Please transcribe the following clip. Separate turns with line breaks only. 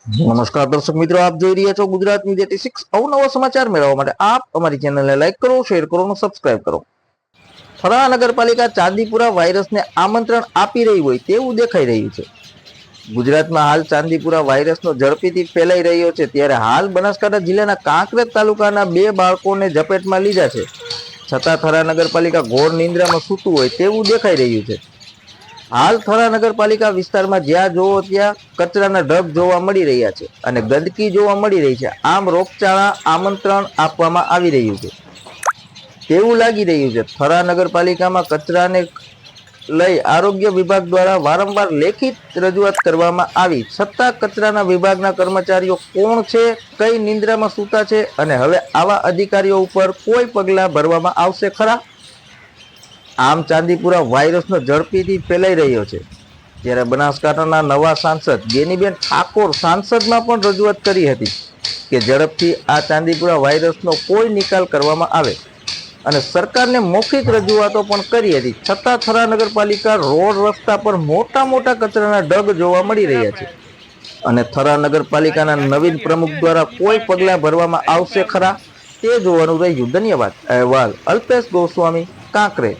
નમસ્કાર દર્શક મિત્રો, આપ જોઈ રહ્યા છો ગુજરાત ન્યૂઝ 86। અવનવા સમાચાર મેળવવા માટે આપ અમારી ચેનલને લાઈક કરો, શેર કરો અને સબસ્ક્રાઇબ કરો। થરા નગરપાલિકા ચાંદીપુરા વાયરસને આમંત્રણ આપી રહી હોય તેવું દેખાઈ રહ્યું છે। ગુજરાતમાં હાલ ચાંદીપુરા વાયરસનો ઝડપીથી ફેલાઈ રહ્યો છે, ત્યારે હાલ બનાસકાંઠા જિલ્લાના કાંકરેજ તાલુકાના 2 બાળકોને ઝપેટમાં લીધા છે, છતાં થરા નગરપાલિકા ઘોર નિંદ્રામાં સૂતું હોય તેવું દેખાઈ રહ્યું છે। હાલ થરા નગરપાલિકા વિસ્તારમાં જ્યાં જોવો ત્યાં કચરાના ઢગ જોવા મળી રહ્યા છે અને ગંદકી જોવા મળી રહી છે। આમ રોગચાળા આમંત્રણ આપવામાં આવી રહ્યું છે તેવું લાગી રહ્યું છે। થરા નગરપાલિકામાં કચરાને લઈ આરોગ્ય વિભાગ દ્વારા વારંવાર લેખિત રજૂઆત કરવામાં આવી, છતાં કચરાના વિભાગના કર્મચારીઓ કોણ છે, કઈ નિંદ્રામાં સૂતા છે અને હવે આવા અધિકારીઓ ઉપર કોઈ પગલાં ભરવામાં આવશે ખરા? આમ ચાંદીપુરા વાયરસનો ઝડપીથી ફેલાઈ રહ્યો છે, ત્યારે બનાસકાંઠાના નવા સાંસદ ગેનીબેન ઠાકોર સાંસદમાં પણ રજૂઆત કરી હતી કે ઝડપથી આ ચાંદીપુરા વાયરસનો કોઈ નિકાલ કરવામાં આવે અને સરકારને મૌખિક રજૂઆતો પણ કરી હતી, છતાં થરા નગરપાલિકા રોડ રસ્તા પર મોટા કચરાના ઢગ જોવા મળી રહ્યા છે અને થરા નગરપાલિકાના નવીન પ્રમુખ દ્વારા કોઈ પગલાં ભરવામાં આવશે ખરા તે જોવાનું રહ્યું। ધન્યવાદ। અહેવાલ અલ્પેશ ગોસ્વામી, કાંકરેજ।